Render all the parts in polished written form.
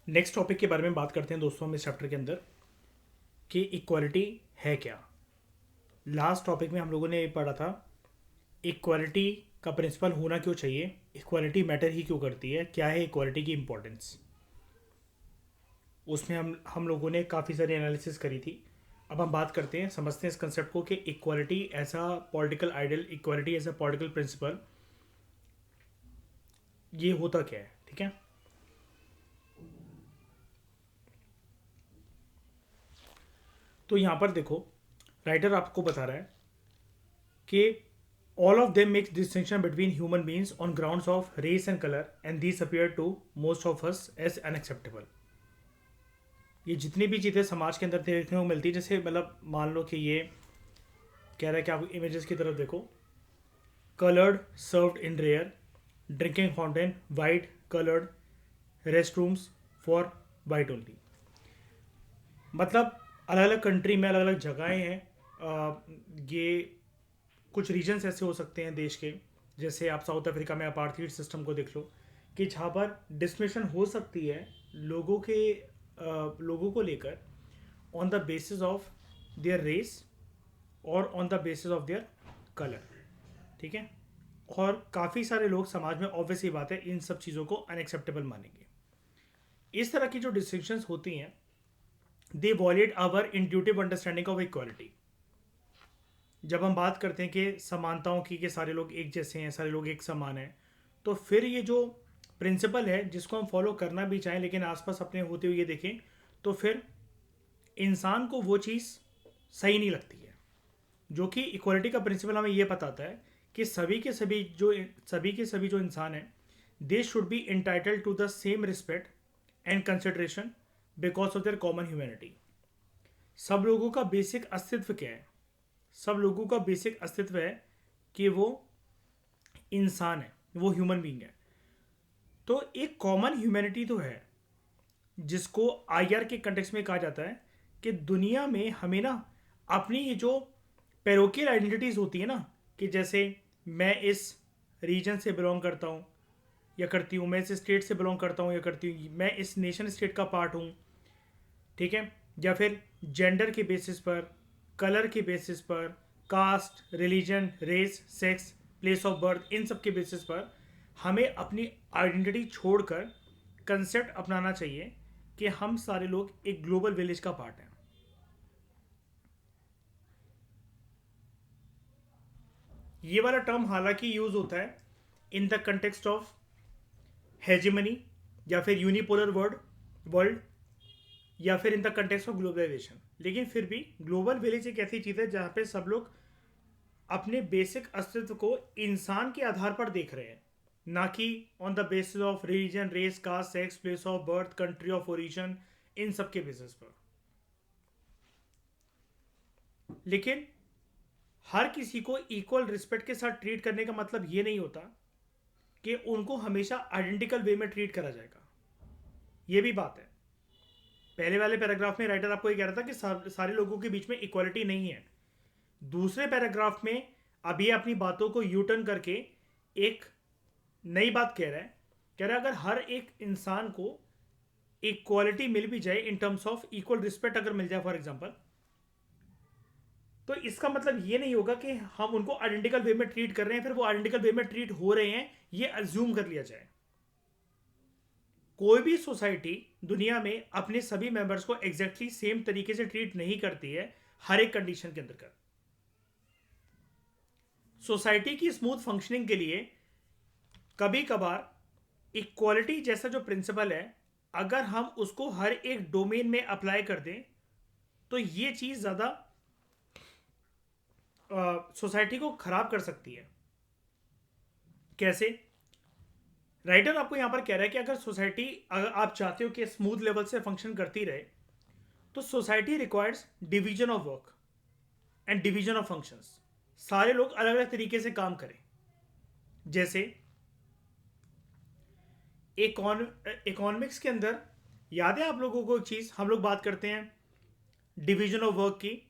Next topic के बारे में बात करते हैं दोस्तों हम इस चैप्टर के अंदर कि इक्वालिटी है क्या। लास्ट टॉपिक में हम लोगों ने ये पढ़ा था इक्वालिटी का प्रिंसिपल होना क्यों चाहिए, इक्वालिटी मैटर ही क्यों करती है, क्या है इक्वालिटी की इम्पोर्टेंस। उसमें हम लोगों ने काफ़ी सारी एनालिसिस करी थी। अब हम बात करते हैं, समझते हैं इस कंसेप्ट को कि equality as a political ideal, equality as a political principle ये होता क्या है। ठीक है, तो यहाँ पर देखो, राइटर आपको बता रहा है कि all of them makes distinction between human beings on grounds of race and color, and these appear to most of us as unacceptable। ये जितनी भी चीज़ें समाज के अंदर देखने को मिलती है, जैसे मतलब मान लो कि ये कह रहा है कि आप इमेजेस की तरफ देखो, coloured served in rear, drinking fountain white coloured, restrooms for white only. मतलब अलग अलग कंट्री में अलग अलग जगहें हैं। ये कुछ रीजन्स ऐसे हो सकते हैं देश के, जैसे आप साउथ अफ्रीका में अपार्थीड सिस्टम को देख लो, कि जहाँ पर डिस्क्रिमिनेशन हो सकती है लोगों को लेकर on the basis of their race और on the basis of their colour. ठीक है, और काफ़ी सारे लोग समाज में ऑब्वियस ही बात है इन सब चीज़ों को अनएक्सेप्टेबल मानेंगे। इस तरह की जो डिस्टिंक्शंस होती हैं they violate our intuitive understanding of equality. जब हम बात करते हैं कि समानताओं की, कि सारे लोग एक जैसे हैं, सारे लोग एक समान हैं, तो फिर ये जो प्रिंसिपल है जिसको हम फॉलो करना भी चाहें लेकिन आसपास अपने होते हुए ये देखें, तो फिर इंसान को वो चीज़ सही नहीं लगती है। जो कि इक्वालिटी का प्रिंसिपल हमें ये बताता है कि सभी के सभी जो इंसान हैं they should be entitled to the same respect and consideration because of their common humanity. सब लोगों का बेसिक अस्तित्व क्या है? सब लोगों का बेसिक अस्तित्व है कि वो इंसान है, वो ह्यूमन बीइंग है। तो एक कॉमन ह्यूमैनिटी तो है जिसको आईआर के कंटेक्स्ट में कहा जाता है कि दुनिया में हमें ना अपनी ये जो पैरोकियल आइडेंटिटीज होती है ना, कि जैसे मैं इस रीजन से बिलोंग करता हूँ या करती हूँ, मैं इस स्टेट से बिलोंग करता हूँ या करती हूँ, मैं इस नेशन स्टेट का पार्ट हूँ। ठीक है, या फिर जेंडर के बेसिस पर, कलर के बेसिस पर, caste, religion, race, sex, place of birth, इन सब के बेसिस पर हमें अपनी आइडेंटिटी छोड़कर कंसेप्ट अपनाना चाहिए कि हम सारे लोग एक ग्लोबल विलेज का पार्ट हैं। ये वाला टर्म हालांकि यूज होता है in the context of hegemony या फिर यूनिपोलर वर्ल्ड या फिर in the context of globalisation, लेकिन फिर भी ग्लोबल विलेज एक ऐसी चीज़ है जहाँ पे सब लोग अपने बेसिक अस्तित्व को इंसान के आधार पर देख रहे हैं, ना कि on the basis of religion, race, caste, sex, place of birth, country of origin, इन सब के बेसिस पर। लेकिन हर किसी को इक्वल रिस्पेक्ट के साथ ट्रीट करने का मतलब ये नहीं होता कि उनको हमेशा आइडेंटिकल वे में ट्रीट करा जाएगा। ये भी बात है। पहले वाले पैराग्राफ में राइटर आपको ये कह रहा था कि सारे लोगों के बीच में इक्वालिटी नहीं है। दूसरे पैराग्राफ में अभी अपनी बातों को यू टर्न करके एक नई बात कह रहा है अगर हर एक इंसान को इक्वालिटी मिल भी जाए in terms of equal respect अगर मिल जाए फॉर एग्जांपल, तो इसका मतलब ये नहीं होगा कि हम उनको आइडेंटिकल वे में ट्रीट कर रहे हैं, फिर वो आइडेंटिकल वे में ट्रीट हो रहे हैं ये अज्यूम कर लिया जाए। कोई भी सोसाइटी दुनिया में अपने सभी मेंबर्स को एग्जैक्टली सेम तरीके से ट्रीट नहीं करती है हर एक कंडीशन के अंदर। सोसाइटी की स्मूथ फंक्शनिंग के लिए कभी कभार इक्वालिटी जैसा जो प्रिंसिपल है अगर हम उसको हर एक डोमेन में अप्लाई कर दें तो ये चीज ज्यादा सोसाइटी को खराब कर सकती है। कैसे? राइटर आपको यहां पर कह रहा है कि अगर सोसाइटी, अगर आप चाहते हो कि स्मूथ लेवल से फंक्शन करती रहे, तो society requires division of work and division of functions. सारे लोग अलग अलग तरीके से काम करें। जैसे इकोनॉमिक्स के अंदर याद है आप लोगों को एक चीज, हम लोग बात करते हैं डिवीजन ऑफ वर्क की।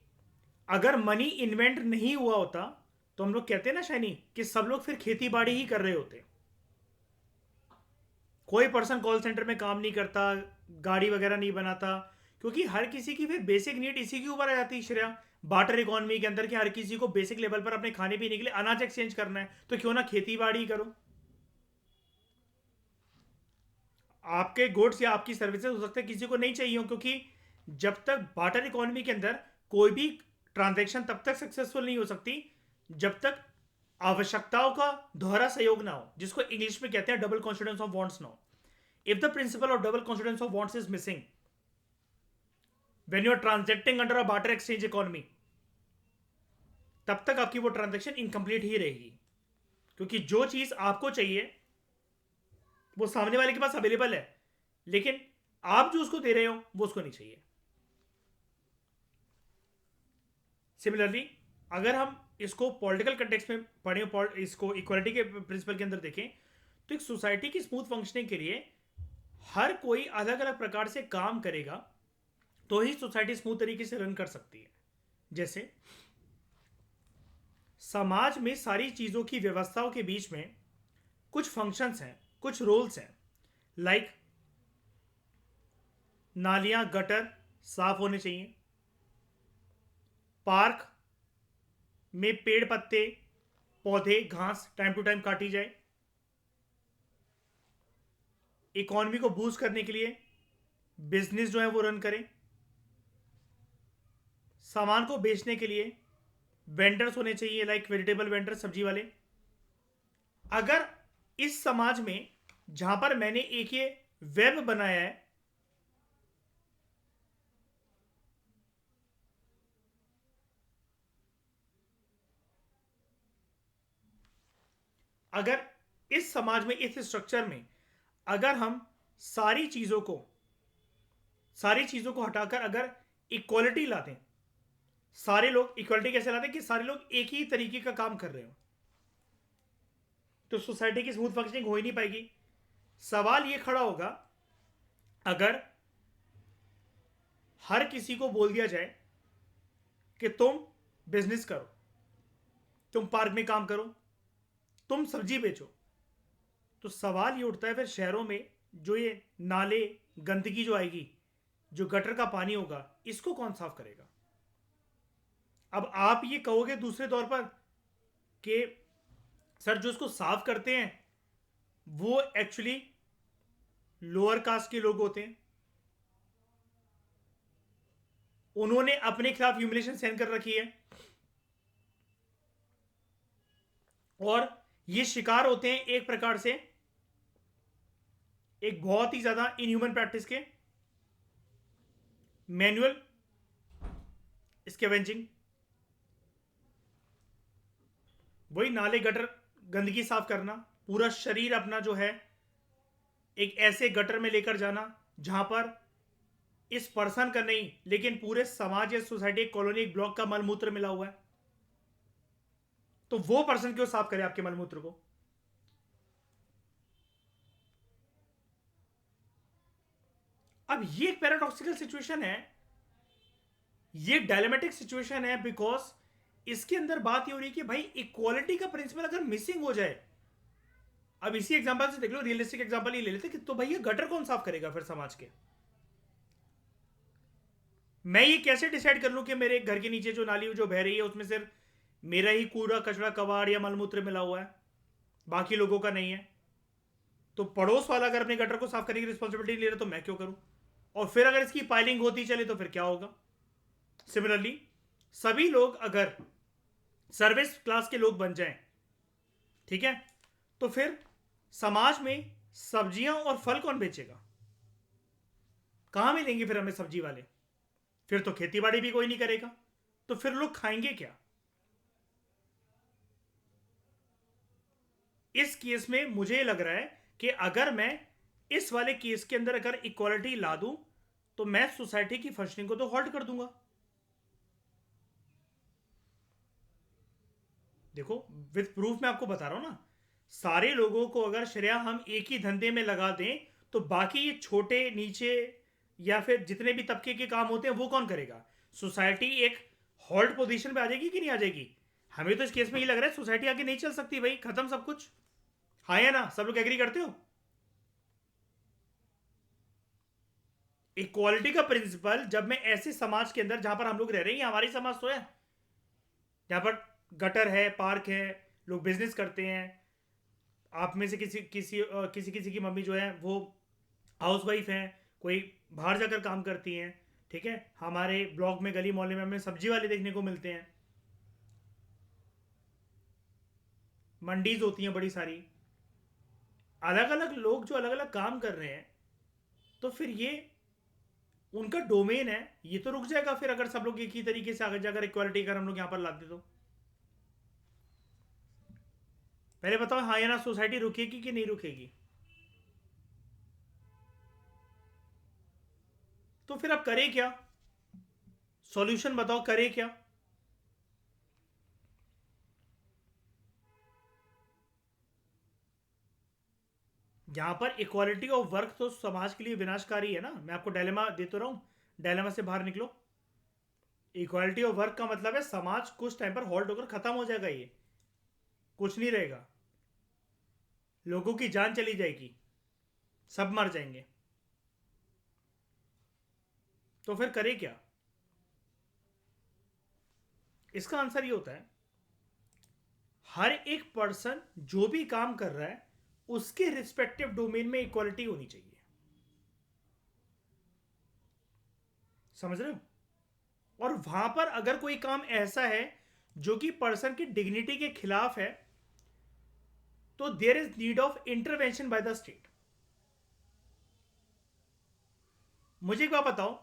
अगर मनी इन्वेंट नहीं हुआ होता तो हम लोग कहते हैं ना शाइनी कि सब लोग फिर खेती बाड़ी ही कर रहे होते। कोई पर्सन कॉल सेंटर में काम नहीं करता, गाड़ी वगैरह नहीं बनाता, क्योंकि हर किसी की फिर बेसिक नीड इसी के ऊपर आ जाती है श्रेया। बार्टर इकोनॉमी के अंदर कि हर किसी को बेसिक लेवल पर अपने खाने पीने के लिए अनाज एक्सचेंज करना है, तो क्यों ना खेती बाड़ी करो। आपके गुड्स या आपकी सर्विसेज हो सकता है किसी को नहीं चाहिए हो, क्योंकि जब तक बार्टर इकोनॉमी के अंदर कोई भी ट्रांजैक्शन तब तक सक्सेसफुल नहीं हो सकती जब तक आवश्यकताओं का दोहरा सहयोग ना हो, जिसको इंग्लिश में कहते हैं डबल कॉन्फिडेंस ऑफ वांट्स ना हो। If the principle of double confidence of wants is missing when you are transacting under a barter exchange economy, तब तक आपकी वो ट्रांजैक्शन इनकम्प्लीट ही रहेगी, क्योंकि जो चीज आपको चाहिए वो सामने वाले के पास अवेलेबल है, लेकिन आप जो उसको दे रहे हो वो उसको नहीं चाहिए। सिमिलरली अगर हम इसको पॉलिटिकल कंटेक्स्ट में पढ़ें, इसको इक्वालिटी के प्रिंसिपल के अंदर देखें, तो एक सोसाइटी की स्मूथ फंक्शनिंग के लिए हर कोई अलग अलग प्रकार से काम करेगा तो ही सोसाइटी स्मूथ तरीके से रन कर सकती है। जैसे समाज में सारी चीज़ों की व्यवस्थाओं के बीच में कुछ फंक्शंस हैं, कुछ रोल्स हैं, लाइक नालियां गटर साफ होने चाहिए, पार्क में पेड़ पत्ते पौधे घास टाइम टू टाइम काटी जाए, इकोनॉमी को बूस्ट करने के लिए बिजनेस जो है वो रन करें, सामान को बेचने के लिए वेंडर्स होने चाहिए, लाइक वेजिटेबल वेंडर, सब्जी वाले। अगर इस समाज में जहां पर मैंने एक ये वेब बनाया है, अगर इस समाज में इस स्ट्रक्चर में अगर हम सारी चीजों को हटाकर अगर इक्वालिटी लाते हैं, सारे लोग इक्वालिटी कैसे लाते हैं कि सारे लोग एक ही तरीके का काम कर रहे हो, तो सोसाइटी की स्मूथ फंक्शनिंग हो ही नहीं पाएगी। सवाल ये खड़ा होगा अगर हर किसी को बोल दिया जाए कि तुम बिजनेस करो, तुम पार्क में काम करो, तुम सब्जी बेचो, तो सवाल ये उठता है फिर शहरों में जो ये नाले गंदगी जो आएगी, जो गटर का पानी होगा, इसको कौन साफ करेगा। अब आप ये कहोगे दूसरे तौर पर कि सर जो इसको साफ करते हैं वो एक्चुअली लोअर कास्ट के लोग होते हैं, उन्होंने अपने खिलाफ ह्यूमिलेशन सहन कर रखी है और ये शिकार होते हैं एक प्रकार से एक बहुत ही ज्यादा इनह्यूमन प्रैक्टिस के, मैनुअल स्कैवेंजिंग। वही नाले गटर गंदगी साफ करना, पूरा शरीर अपना जो है एक ऐसे गटर में लेकर जाना जहां पर इस पर्सन का नहीं लेकिन पूरे समाज या सोसाइटी, एक कॉलोनी, एक ब्लॉक का मलमूत्र मिला हुआ है, तो वो पर्सन क्यों साफ करे आपके मलमूत्र को। अब ये एक पैराडॉक्सिकल सिचुएशन है, ये डायलेमेटिक सिचुएशन है, बिकॉज इसके अंदर बात ये हो रही है कि भाई इक्वालिटी का प्रिंसिपल अगर मिसिंग हो जाए, अब इसी एग्जांपल से देख लो, रियलिस्टिक एग्जांपल ये ले लेते कि तो भाई ये गटर कौन साफ करेगा फिर समाज के। मैं ये कैसे डिसाइड कर लूं कि मेरे घर के नीचे जो नाली जो बह रही है उसमें सिर्फ मेरा ही कूड़ा कचरा कबाड़ या मलमूत्र मिला हुआ है, बाकी लोगों का नहीं है। तो पड़ोस वाला अगर अपने गटर को साफ करने की रिस्पॉन्सिबिलिटी ले रहा तो मैं क्यों करूं। और फिर अगर इसकी पाइलिंग होती चले तो फिर क्या होगा। सिमिलरली सभी लोग अगर सर्विस क्लास के लोग बन जाएं, ठीक है, तो फिर समाज में सब्जियां और फल कौन बेचेगा, कहां मिलेंगे फिर हमें सब्जी वाले, फिर तो खेती बाड़ी भी कोई नहीं करेगा, तो फिर लोग खाएंगे क्या। इस केस में मुझे लग रहा है कि अगर मैं इस वाले केस के अंदर अगर इक्वालिटी ला दूं तो मैं सोसाइटी की फंक्शनिंग को तो हॉल्ट कर दूंगा। देखो विद प्रूफ मैं आपको बता रहा हूं ना, सारे लोगों को अगर श्रेया हम एक ही धंधे में लगा दें तो बाकी ये छोटे नीचे या फिर जितने भी तबके के काम होते हैं वो कौन करेगा। सोसाइटी एक हॉल्ट पोजीशन पे आ जाएगी कि नहीं आ जाएगी। हमें तो इस केस में ये लग रहा है सोसाइटी आगे नहीं चल सकती भाई, खत्म सब कुछ। हाँ या ना, सब लोग एग्री करते हो। इक्वालिटी का प्रिंसिपल जब मैं ऐसे समाज के अंदर जहां पर हम लोग रह रहे हैं, ये हमारी समाज तो है, जहां पर गटर है, पार्क है, लोग बिजनेस करते हैं। आप में से किसी की मम्मी जो है वो हाउस वाइफ हैं, कोई बाहर जाकर काम करती हैं। ठीक है, हमारे ब्लॉक में, गली मोहल्ले में हमें सब्जी वाले देखने को मिलते हैं, मंडीज होती हैं बड़ी सारी, अलग अलग लोग जो अलग अलग काम कर रहे हैं। तो फिर ये उनका डोमेन है, ये तो रुक जाएगा फिर अगर सब लोग एक ही तरीके से आगे जाकर इक्वालिटी अगर हम लोग यहां पर लाते तो। पहले बताओ हाँ या ना, सोसाइटी रुकेगी कि नहीं रुकेगी? तो फिर अब करें क्या? सॉल्यूशन बताओ, करें क्या? यहां पर इक्वालिटी ऑफ वर्क तो समाज के लिए विनाशकारी है ना। मैं आपको डायलेमा दे तो रहा हूं, डायलेमा से बाहर निकलो। इक्वालिटी ऑफ वर्क का मतलब है समाज कुछ टाइम पर हॉल्ट होकर खत्म हो जाएगा, ये कुछ नहीं रहेगा, लोगों की जान चली जाएगी, सब मर जाएंगे। तो फिर करें क्या? इसका आंसर ये होता है, हर एक पर्सन जो भी काम कर रहा है उसके रिस्पेक्टिव डोमेन में इक्वालिटी होनी चाहिए। समझ रहे हो? और वहां पर अगर कोई काम ऐसा है जो कि पर्सन की डिग्निटी के खिलाफ है, तो there is need of intervention by the state. मुझे एक बात बताओ,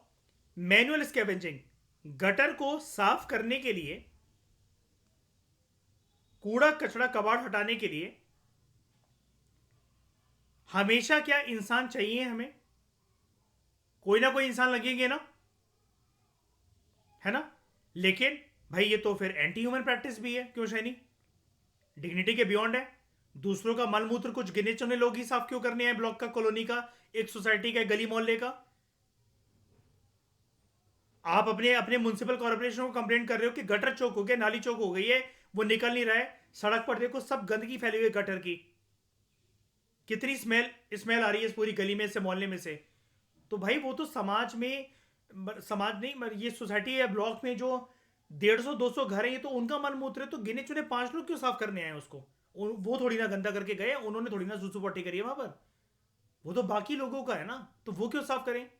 मैनुअल स्कैवेंजिंग, गटर को साफ करने के लिए, कूड़ा कचरा कबाड़ हटाने के लिए हमेशा क्या इंसान चाहिए हमें? कोई ना कोई इंसान लगेंगे ना, है ना? लेकिन भाई ये तो फिर एंटी ह्यूमन प्रैक्टिस भी है, क्यों शैनी? डिग्निटी के बियॉन्ड है। दूसरों का मलमूत्र कुछ गिने चुने लोग ही साफ क्यों करने हैं? ब्लॉक का, कॉलोनी का, एक सोसाइटी का, गली मोहल्ले का। आप अपने अपने म्युनिसिपल कॉर्पोरेशन को कंप्लेंट कर रहे हो कि गटर चौक हो गया, नाली चौक हो गई है, वो निकल नहीं रहा है, सड़क पर देखो सब गंदगी फैली हुई है गटर की, कितनी स्मेल स्मेल आ रही है इस पूरी गली में से, मोहल्ले में से। तो भाई वो तो समाज में, समाज नहीं, ये सोसाइटी या ब्लॉक में जो 150-200 घर है, ये तो उनका मल मूत्र है, तो गिने चुने 5 लोग क्यों साफ करने आए उसको? वो थोड़ी ना गंदा करके गए, उन्होंने थोड़ी ना सुसु पट्टी करी है वहां पर, वो तो बाकी लोगों का है ना, तो वो क्यों साफ करें?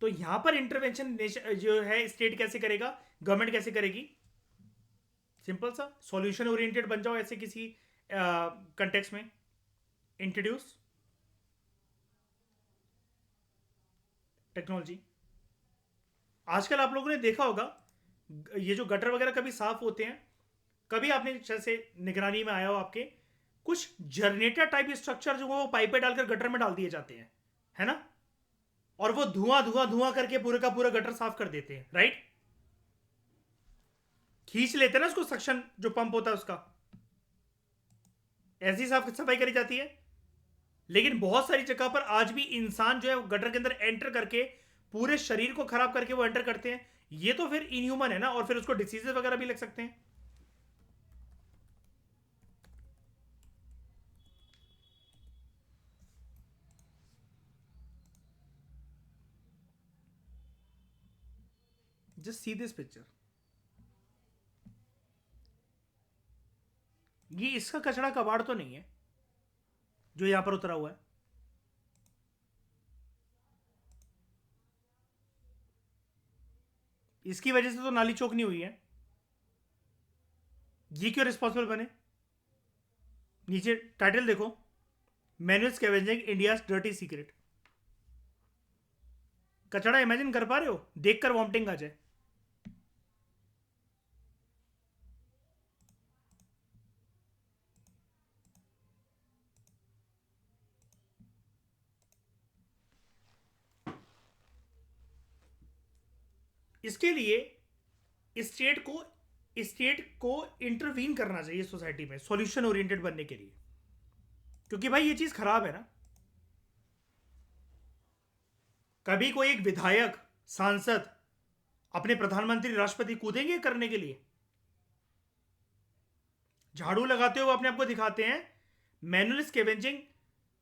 तो यहां पर इंटरवेंशन जो है स्टेट कैसे करेगा, गवर्नमेंट कैसे करेगी? सिंपल सा सॉल्यूशन ओरिएंटेड बन जाओ, ऐसे किसी कंटेक्स्ट में इंट्रोड्यूस टेक्नोलॉजी। आजकल आप लोगों ने देखा होगा, ये जो गटर वगैरह कभी साफ होते हैं, कभी आपने जैसे निगरानी में आया हो आपके, कुछ जनरेटर टाइप स्ट्रक्चर जो वो पाइपें डालकर गटर में डाल दिए जाते हैं, है ना? और वो धुआं धुआं धुआं करके पूरे का पूरा गटर साफ कर देते हैं, राइट? खींच लेते हैं ना उसको, सक्शन जो पंप होता है उसका, ऐसी साफ सफाई करी जाती है। लेकिन बहुत सारी जगह पर आज भी इंसान जो है गटर के अंदर एंटर करके पूरे शरीर को खराब करके वो एंटर करते हैं। ये तो फिर इनह्यूमन है ना, और फिर उसको डिसीजेस वगैरह भी लग सकते हैं। जस्ट सी दिस पिक्चर, ये इसका कचरा कबाड़ तो नहीं है जो यहां पर उतरा हुआ है। इसकी वजह से तो नाली चौक नहीं हुई है, ये क्यों रिस्पॉन्सिबल बने? नीचे टाइटल देखो, manual scavenging India dirty secret. कचड़ा इमेजिन कर पा रहे हो? देखकर वॉमिटिंग आ जाए। इसके लिए स्टेट को इंटरवीन करना चाहिए सोसाइटी में, सॉल्यूशन ओरिएंटेड बनने के लिए, क्योंकि भाई ये चीज खराब है ना। कभी कोई एक विधायक, सांसद अपने प्रधानमंत्री, राष्ट्रपति कूदेंगे करने के लिए? झाड़ू लगाते हुए अपने आप को दिखाते हैं, मैनुअल स्कैवेंजिंग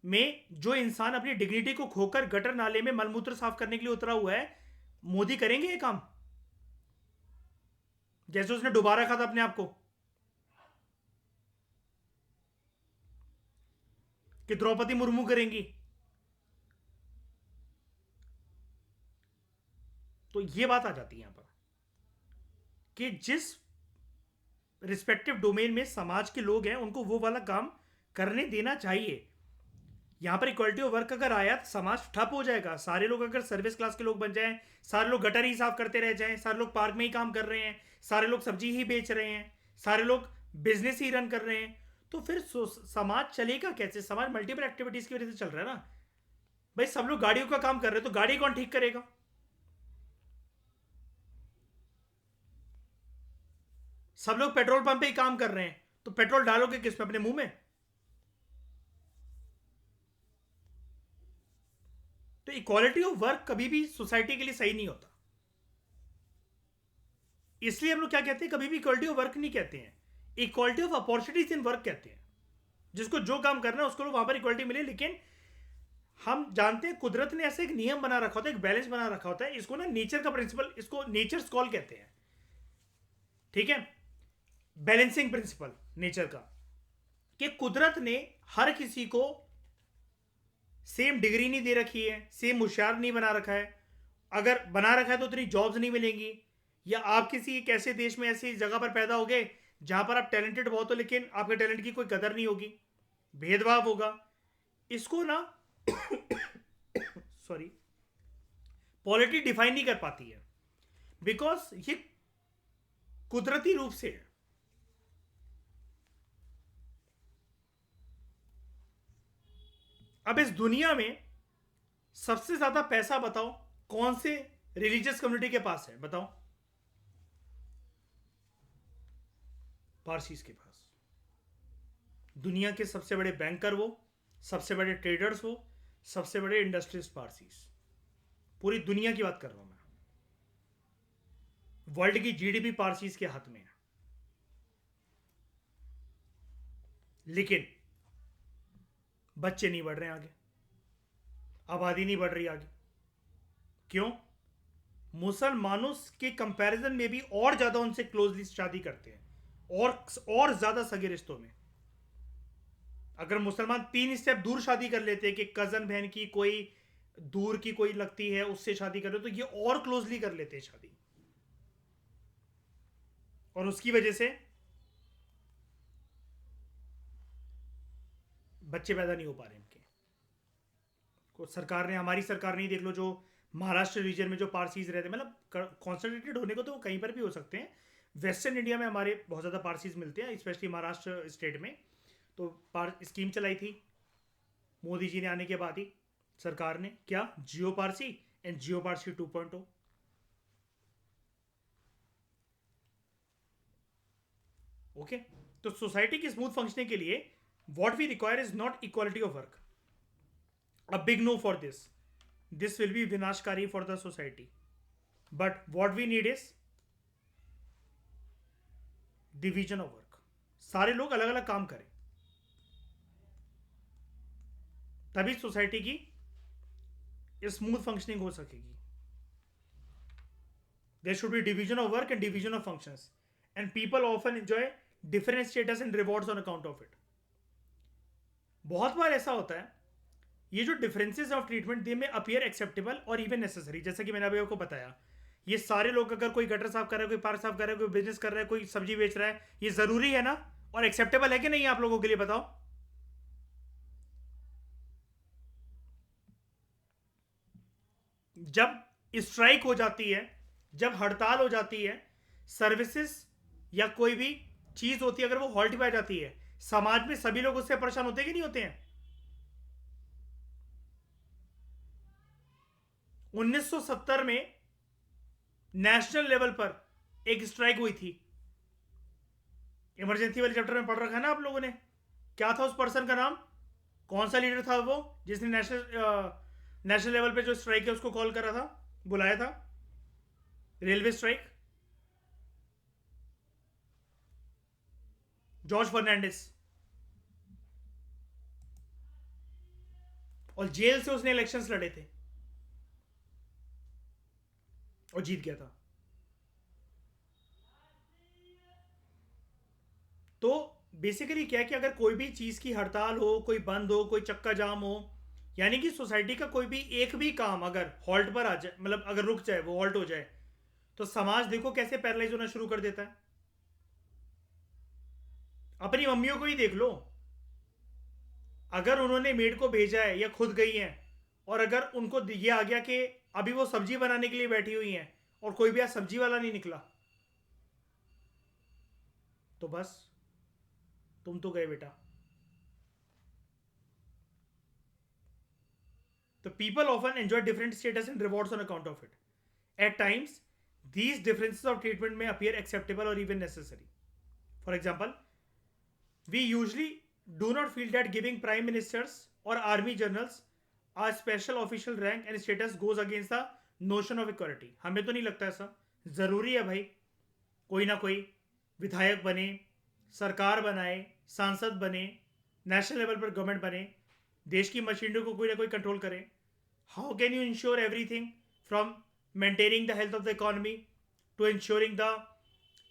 में जो इंसान अपनी डिग्निटी को खोकर गटर नाले में मलमूत्र साफ करने के लिए उतरा हुआ है, मोदी करेंगे ये काम? जैसे उसने डुबा रखा था अपने आप को कि द्रौपदी मुर्मू करेंगी। तो ये बात आ जाती है यहां पर कि जिस रिस्पेक्टिव डोमेन में समाज के लोग हैं उनको वो वाला काम करने देना चाहिए। यहां पर इक्वालिटी ऑफ वर्क अगर आया तो समाज ठप हो जाएगा। सारे लोग अगर सर्विस क्लास के लोग बन जाएं, सारे लोग गटर ही साफ करते रह जाएं, सारे लोग पार्क में ही काम कर रहे हैं, सारे लोग सब्जी ही बेच रहे हैं, सारे लोग बिजनेस ही रन कर रहे हैं, तो फिर समाज चलेगा कैसे? समाज मल्टीपल एक्टिविटीज की वजह से चल रहा है ना भाई। सब लोग गाड़ियों का काम कर रहे हैं तो गाड़ी कौन ठीक करेगा? सब लोग पेट्रोल पंप पे ही काम कर रहे हैं तो पेट्रोल डालोगे किस में? अपने मुंह में? तो इक्वालिटी ऑफ वर्क कभी भी सोसाइटी के लिए सही नहीं होता। इसलिए हम लोग क्या कहते हैं, कभी भी इक्वालिटी ऑफ वर्क नहीं कहते हैं, equality of opportunities in work कहते हैं। जिसको जो काम करना है उसको वहां पर इक्वालिटी मिले। लेकिन हम जानते हैं कुदरत ने ऐसे एक नियम बना रखा होता है, एक बैलेंस बना रखा होता है। इसको ना नेचर का प्रिंसिपल, इसको नेचर कॉल कहते हैं, ठीक है? बैलेंसिंग प्रिंसिपल नेचर का, कि कुदरत ने हर किसी को सेम डिग्री नहीं दे रखी है, सेम होशियार नहीं बना रखा है। अगर बना रखा है तो उतनी जॉब्स नहीं मिलेंगी, या आप किसी एक ऐसे देश में ऐसी जगह पर पैदा हो गए जहां पर आप टैलेंटेड बहुत हो लेकिन आपके टैलेंट की कोई कदर नहीं होगी, भेदभाव होगा। इसको ना सॉरी, पॉलिटी डिफाइन नहीं कर पाती है, बिकॉज ये कुदरती रूप से है। अब इस दुनिया में सबसे ज्यादा पैसा बताओ कौन से रिलीजियस कम्युनिटी के पास है? बताओ। पारसीज के पास। दुनिया के सबसे बड़े बैंकर वो, सबसे बड़े ट्रेडर्स वो, सबसे बड़े इंडस्ट्रीज पारसीज। पूरी दुनिया की बात कर रहा हूं मैं। वर्ल्ड की जीडीपी पारसीज के हाथ में है। लेकिन बच्चे नहीं बढ़ रहे आगे, आबादी नहीं बढ़ रही आगे। क्यों? मुसलमानों के कंपैरिजन में भी और ज्यादा उनसे क्लोजली शादी करते हैं, और ज्यादा सगे रिश्तों में। अगर मुसलमान 3 स्टेप दूर शादी कर लेते हैं कि कजन बहन की कोई दूर की कोई लगती है उससे शादी कर रहे, तो ये और क्लोजली कर लेते हैं शादी, और उसकी वजह से बच्चे पैदा नहीं हो पा रहे इनके। सरकार ने, हमारी सरकार नहीं, देख लो जो महाराष्ट्र रीजन में जो पारसीज रहते हैं, मतलब कॉन्सेंट्रेटेड होने को तो वो कहीं पर भी हो सकते हैं। वेस्टर्न इंडिया में हमारे बहुत ज़्यादा पारसीज मिलते हैं, स्पेशली महाराष्ट्र स्टेट में। तो स्कीम चलाई थी मोदी जी ने आने के बाद ही सरकार ने, क्या? जियो पारसी एंड जियो पारसी 2.0। ओके, तो सोसाइटी की स्मूथ फंक्शनिंग के लिए what we require is not equality of work, a big no for this. This will be vinashkari for the society. But what we need is division of work. सारे लोग अलग अलग काम करें, तभी सोसाइटी की स्मूथ फंक्शनिंग हो सकेगी। There should be division of work and division of functions, and people often enjoy different status and rewards on account of it. बहुत बार ऐसा होता है, ये जो डिफरेंसेस ऑफ ट्रीटमेंट दे में अपीयर एक्सेप्टेबल और इवन नेसेसरी। जैसा कि मैंने अभी आपको बताया, ये सारे लोग, अगर कोई गटर साफ कर रहा है, कोई पार्क साफ कर रहा है, कोई बिजनेस कर रहा है, कोई सब्जी बेच रहा है, ये जरूरी है ना? और एक्सेप्टेबल है कि नहीं आप लोगों के लिए? बताओ। जब स्ट्राइक हो जाती है, जब हड़ताल हो जाती है, सर्विसेज या कोई भी चीज होती है, अगर वो हॉल्ट पे आ जाती है, समाज में सभी लोग उससे परेशान होते कि नहीं होते हैं? 1970 में नेशनल लेवल पर एक स्ट्राइक हुई थी। इमरजेंसी वाले चैप्टर में पढ़ रखा है ना आप लोगों ने? क्या था उस पर्सन का नाम? कौन सा लीडर था वो जिसने नेशनल लेवल पे जो स्ट्राइक है उसको कॉल करा था, बुलाया था? Railway strike. जॉर्ज फर्नांडिस। और जेल से उसने इलेक्शंस लड़े थे और जीत गया था। तो बेसिकली क्या है कि अगर कोई भी चीज़ की हड़ताल हो, कोई बंद हो, कोई चक्का जाम हो, यानी कि सोसाइटी का कोई भी एक भी काम अगर हॉल्ट पर आ जाए, मतलब अगर रुक जाए, वो हॉल्ट हो जाए, तो समाज देखो कैसे पैरालाइज होना शुरू कर देता है। अपनी मम्मियों को ही देख लो, अगर उन्होंने मेड को भेजा है या खुद गई हैं, और अगर उनको ये आ गया कि अभी वो सब्जी बनाने के लिए बैठी हुई हैं और कोई भी आज सब्जी वाला नहीं निकला, तो बस तुम तो गए बेटा। तो people often enjoy different status and rewards on account of it. At times, these differences of treatment may appear acceptable or even necessary. For example, we usually do not feel that giving prime ministers or army generals a special official rank and status goes against the notion of equality. हमें तो नहीं लगता ऐसा। ज़रूरी है भाई, कोई ना कोई विधायक बने, सरकार बनाए, सांसद बने, नेशनल लेवल पर गवर्नमेंट बने, देश की मशीनरी को कोई ना कोई कंट्रोल करे। How can you ensure everything from maintaining the health of the economy to ensuring the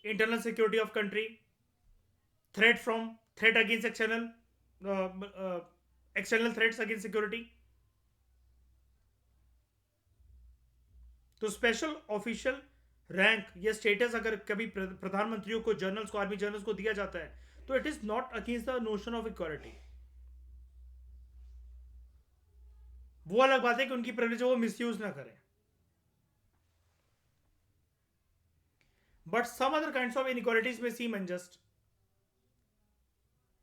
internal security of country, threat against uh, uh, external threats against security. तो स्पेशल ऑफिशियल रैंक या status अगर कभी प्रधानमंत्रियों को, generals को, army generals को दिया जाता है, तो it is not against the notion of equality. वो अलग बात है कि उनकी प्रिविलेज वो मिसयूज ना करें। But some other kinds of inequalities may seem unjust.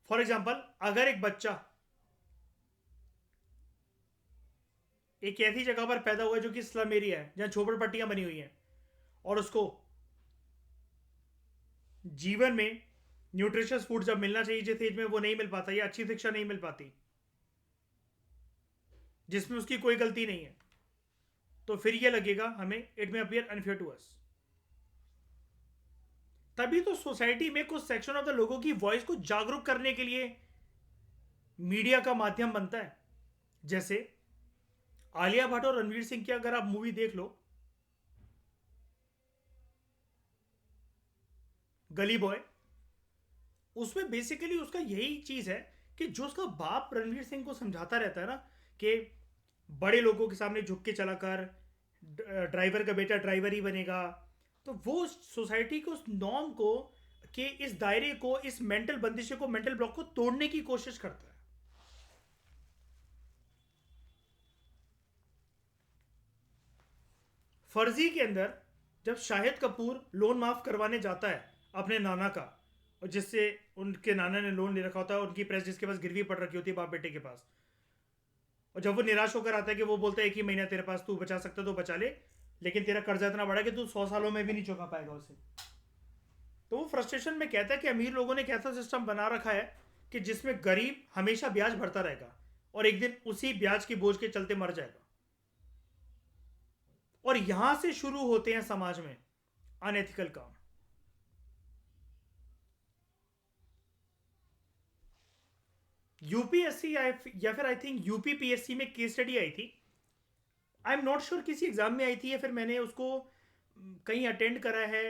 For example, अगर एक बच्चा एक ऐसी जगह पर पैदा हुआ है जो कि स्लम एरिया है, जहां झोपड़पट्टियां बनी हुई हैं, और उसको जीवन में न्यूट्रिशियस फूड जब मिलना चाहिए जिस एज में वो नहीं मिल पाता, या अच्छी शिक्षा नहीं मिल पाती, जिसमें उसकी कोई गलती नहीं है, तो फिर यह लगेगा हमें, it may appear unfair to us. तभी तो सोसाइटी में कुछ सेक्शन ऑफ द लोगों की वॉइस को जागरूक करने के लिए मीडिया का माध्यम बनता है। जैसे आलिया भट्ट और रणवीर सिंह की अगर आप मूवी देख लो, गली बॉय, उसमें बेसिकली उसका यही चीज है कि जो उसका बाप रणवीर सिंह को समझाता रहता है ना, कि बड़े लोगों के सामने झुक के चला कर, ड्राइवर का बेटा ड्राइवर ही बनेगा, तो वो सोसाइटी को, उस नॉर्म को, कि इस दायरे को, इस मेंटल बंदिशे को, मेंटल ब्लॉक को तोड़ने की कोशिश करता है। फर्जी के अंदर जब शाहिद कपूर लोन माफ करवाने जाता है अपने नाना का, और जिससे उनके नाना ने लोन ले रखा होता है, उनकी प्रेस जिसके पास गिरवी पड़ रखी होती है बाप बेटे के पास, और जब वो निराश होकर आता है कि वो बोलता है एक ही महीना तेरे पास, तू बचा सकता तो बचा ले, लेकिन तेरा कर्जा इतना बड़ा कि तू 100 सालों में भी नहीं चुका पाएगा उसे। तो वो फ्रस्ट्रेशन में कहता है कि अमीर लोगों ने एक ऐसा सिस्टम बना रखा है कि जिसमें गरीब हमेशा ब्याज भरता रहेगा और एक दिन उसी ब्याज के बोझ के चलते मर जाएगा। और यहां से शुरू होते हैं समाज में अनएथिकल काम। यूपीएससी या फिर आई थिंक यूपीपीएससी में केस स्टडी आई थी, आई एम नॉट श्योर किसी एग्जाम में आई थी या फिर मैंने उसको कहीं अटेंड करा है,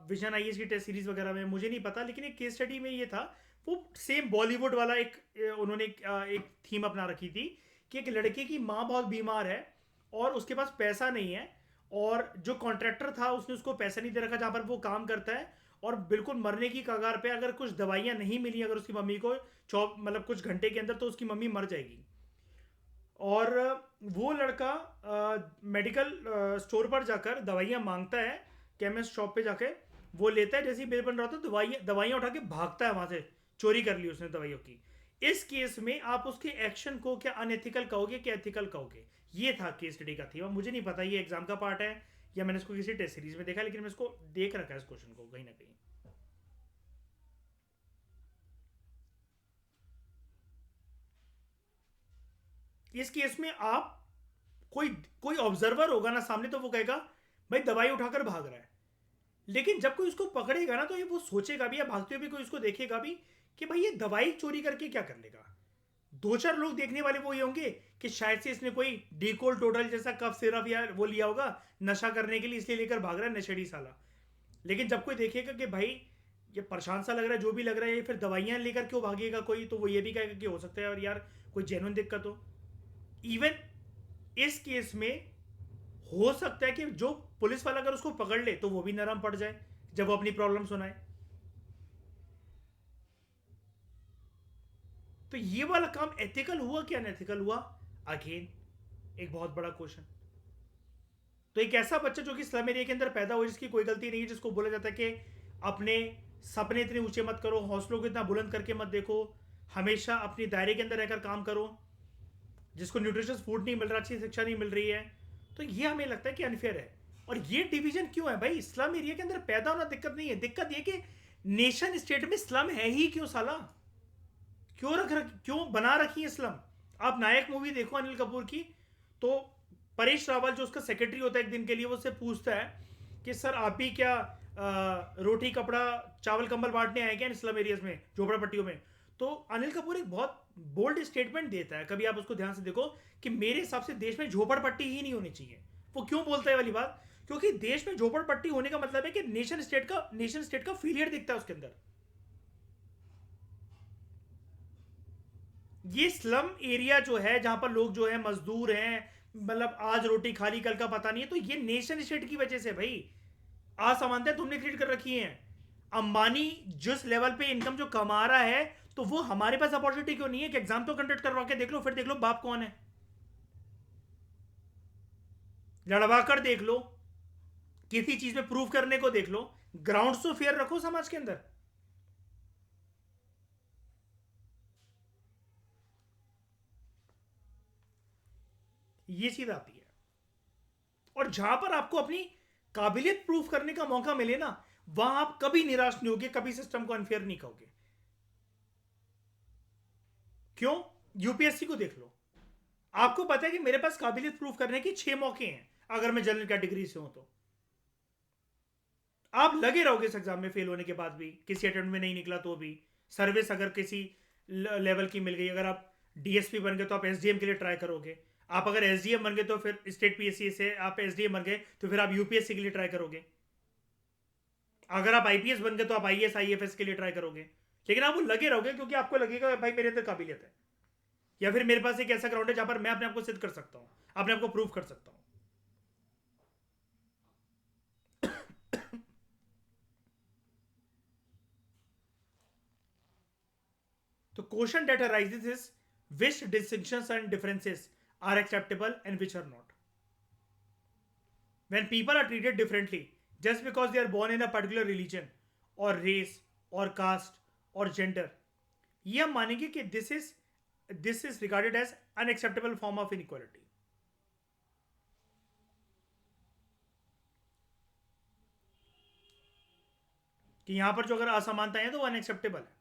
विजन आईएएस की टेस्ट सीरीज वगैरह में, मुझे नहीं पता, लेकिन एक केस स्टडी में ये था, वो सेम बॉलीवुड वाला एक उन्होंने एक थीम अपना रखी थी कि एक लड़के की माँ बहुत बीमार है और उसके पास पैसा नहीं है, और जो कॉन्ट्रैक्टर था उसने उसको पैसा नहीं दे रखा जहाँ पर वो काम करता है, और बिल्कुल मरने की कगार पे, अगर कुछ दवाइयाँ नहीं मिली अगर उसकी मम्मी को मतलब कुछ घंटे के अंदर, तो उसकी मम्मी मर जाएगी। और वो लड़का मेडिकल स्टोर पर जाकर दवाइयाँ मांगता है, केमिस्ट शॉप पे जाके वो लेता है, जैसे ही बिल बन रहा था दवाइयाँ उठा के भागता है वहाँ से, चोरी कर ली उसने दवाइयों की। इस केस में आप उसके एक्शन को क्या अनएथिकल कहोगे, क्या एथिकल कहोगे? ये था केस स्टडी का थीम। मुझे नहीं पता ये एग्जाम का पार्ट है या मैंने इसको किसी टेस्ट सीरीज में देखा, लेकिन मैं इसको देख रखा है इस क्वेश्चन को कहीं ना कहीं। इस केस में आप, कोई कोई ऑब्जर्वर होगा ना सामने, तो वो कहेगा भाई दवाई उठाकर भाग रहा है, लेकिन जब कोई उसको पकड़ेगा ना, तो ये वो सोचेगा भी, या भागते हुए भी कोई उसको देखेगा भी कि भाई ये दवाई चोरी करके क्या कर लेगा। दो चार लोग देखने वाले वो ये होंगे कि शायद से इसने कोई डीकोल टोटल जैसा कफ सिरप या वो लिया होगा नशा करने के लिए, इसलिए लेकर भाग रहा है नशेड़ी साला। लेकिन जब कोई देखेगा कि भाई ये परेशान सा लग रहा है, जो भी लग रहा है, ये फिर दवाइयां लेकर क्यों भागेगा कोई, तो वो ये भी कहेगा कि हो सकता है और यार कोई जेन्युइन दिक्कत हो। इवन इस केस में हो सकता है कि जो पुलिस वाला अगर उसको पकड़ ले तो वो भी नरम पड़ जाए जब वो अपनी प्रॉब्लम सुनाए। तो ये वाला काम एथिकल हुआ क्या अनएथिकल हुआ, अगेन एक बहुत बड़ा क्वेश्चन। तो एक ऐसा बच्चा जो कि स्लम एरिया के अंदर पैदा हुआ, जिसकी कोई गलती नहीं है, जिसको बोला जाता है कि अपने सपने इतने ऊंचे मत करो, हौसलों को इतना बुलंद करके मत देखो, हमेशा अपनी दायरे के अंदर रहकर काम करो, जिसको न्यूट्रिशियस फूड नहीं मिल रहा, अच्छी शिक्षा नहीं मिल रही है, तो ये हमें लगता है कि अनफेयर है। और ये डिवीजन क्यों है भाई? स्लम एरिया के अंदर पैदा होना दिक्कत नहीं है, दिक्कत ये कि नेशन स्टेट में स्लम है ही क्यों साला? क्यों बना रखी है स्लम? आप नायक मूवी देखो अनिल कपूर की, तो परेश रावल जो उसका सेक्रेटरी होता है एक दिन के लिए, वो उससे पूछता है कि सर आप भी क्या रोटी कपड़ा चावल कंबल बांटने आए क्या इन स्लम एरियाज में, झोपड़ा पट्टियों में? तो अनिल कपूर एक बहुत बोल्ड स्टेटमेंट देता है, कभी आप उसको ध्यान से देखो, कि मेरे हिसाब से देश में झोपड़पट्टी ही नहीं होनी चाहिए। वो क्यों बोलता है वाली बात? क्योंकि देश में झोपड़पट्टी होने का मतलब है कि नेशन स्टेट का फेलियर दिखता है उसके अंदर। ये स्लम एरिया जो है, जहां पर लोग जो है मजदूर हैं, मतलब आज रोटी खाली कल का पता नहीं है, तो ये नेशन स्टेट की वजह से भाई असमानता तुमने क्रिएट कर रखी है। अंबानी जिस लेवल पे इनकम जो कमा रहा है, तो वो हमारे पास अपॉर्चुनिटी क्यों नहीं है कि एग्जाम तो कंडक्ट करवा के देख लो, फिर देख लो बाप कौन है, लड़वा कर देख लो, किसी चीज में प्रूव करने को देख लो, ग्राउंड तो फेयर रखो समाज के अंदर। ये चीज आती है। और जहां पर आपको अपनी काबिलियत प्रूफ करने का मौका मिले ना, वहां आप कभी निराश नहीं होगे, कभी सिस्टम को अनफेयर नहीं कहोगे। क्यों? यूपीएससी को देख लो, आपको पता है कि मेरे पास काबिलियत प्रूफ करने के 6 मौके हैं अगर मैं जनरल कैटेगरी से हूं तो। आप लगे रहोगे इस एग्जाम में फेल होने के बाद भी, किसी अटेम्प्ट में नहीं निकला तो भी, सर्विस अगर किसी लेवल की मिल गई, अगर आप डीएसपी बन गए तो आप एसडीएम के लिए ट्राई करोगे, आप अगर एसडीएम बन गए तो फिर स्टेट पीएससी से आप एसडीएम बन गए तो फिर आप यूपीएससी के लिए ट्राई करोगे, अगर आप आईपीएस बन गए तो आप आईएएस आईएफएस के लिए ट्राई करोगे। लेकिन आप वो लगे रहोगे क्योंकि आपको लगेगा भाई मेरे अंदर काबिलियत है, या फिर मेरे पास एक ऐसा ग्राउंड है जहां पर मैं अपने आप को सिद्ध कर सकता हूं, अपने आप को प्रूव कर सकता हूं। तो question that arises is which distinctions and differences are acceptable and which are not. When people are treated differently just because they are born in a particular religion or race or caste or gender, ये हम मानेंगे कि this is regarded as unacceptable form of inequality. कि यहां पर जो अगर असमानता है तो वो अनएक्सेप्टेबल है।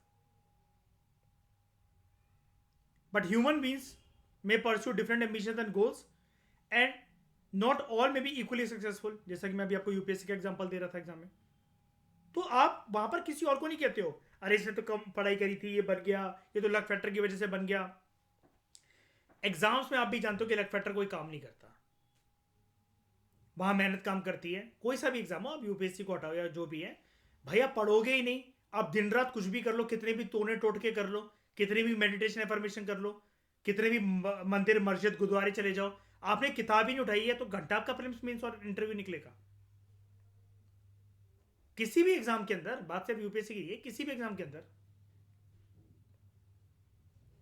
But human beings may pursue different ambitions and goals and not all may be equally successful। जैसा कि मैं अभी आपको यूपीएससी का एग्जांपल दे रहा था एग्जाम में, तो आप वहां पर किसी और को नहीं कहते हो अरे इसने तो कम पढ़ाई करी थी ये बन गया, ये तो लक फैक्टर की वजह से बन गया। एग्जाम्स में आप भी जानते हो कि लक फैक्टर कोई काम नहीं करता, वहां मेहनत काम करती है। कोई सा भी एग्जाम हो, आप यूपीएससी को हटाओ या जो भी है, भाई आप पढ़ोगे ही नहीं, आप दिन रात कुछ भी कर लो, कितने भी तोने टोटके कर लो, कितने भी मेडिटेशन एफर्मेशन कर लो, कितने भी मंदिर मस्जिद गुरुद्वारे चले जाओ, आपने किताब ही नहीं उठाई है तो घंटा आपका प्रीलिम्स मेंस और इंटरव्यू निकलेगा। किसी भी एग्जाम के अंदर, बात सिर्फ यूपीएससी की है, किसी भी एग्जाम के अंदर।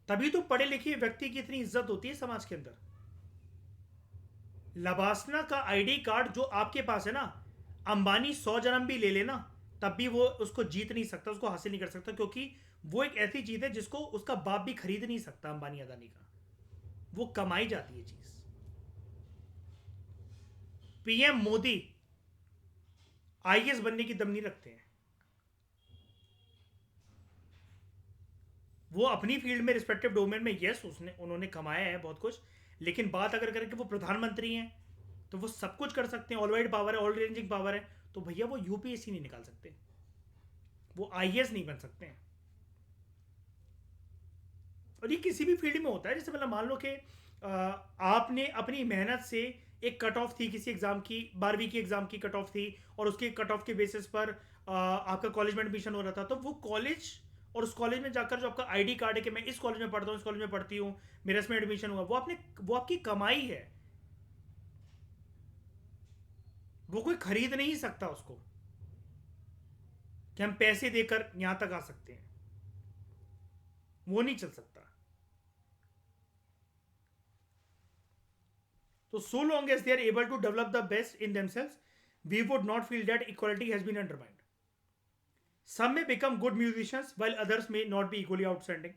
तभी तो पढ़े लिखे व्यक्ति की इतनी इज्जत होती है समाज के अंदर। लबासना का आईडी कार्ड जो आपके पास है ना, अंबानी 100 जन्म भी ले लेना तब भी वो उसको जीत नहीं सकता, उसको हासिल नहीं कर सकता, क्योंकि वो एक ऐसी चीज है जिसको उसका बाप भी खरीद नहीं सकता। अंबानी अदानी का वो कमाई जाती है चीज। पीएम मोदी आईएएस बनने की दम नहीं रखते हैं, वो अपनी फील्ड में रिस्पेक्टिव डोमेन में यस उन्होंने कमाया है बहुत कुछ, लेकिन बात अगर करें कि वो प्रधानमंत्री हैं तो वो सब कुछ कर सकते हैं, ऑल वाइड पावर है, ऑल रेंजिंग पावर है, तो भैया वो यूपीएससी नहीं निकाल सकते, वो आईएएस नहीं बन सकते हैं। और ये किसी भी फील्ड में होता है। जैसे मतलब मान लो कि आपने अपनी मेहनत से एक कट ऑफ थी किसी एग्जाम की, 12वीं की एग्जाम की कट ऑफ थी, और उसके कट ऑफ के बेसिस पर आपका कॉलेज में एडमिशन हो रहा था, तो वो कॉलेज और उस कॉलेज में जाकर जो आपका आईडी कार्ड है कि मैं इस कॉलेज में पढ़ता हूँ, इस कॉलेज में पढ़ती हूँ, मेरा इसमें एडमिशन हुआ, वो आपकी कमाई है। वो कोई खरीद नहीं सकता उसको कि हम पैसे देकर यहां तक आ सकते हैं, वो नहीं चल सकता। तो so long as they are able to develop the best in themselves, we would not feel that equality has been undermined. Some may become good musicians while others may not be equally outstanding.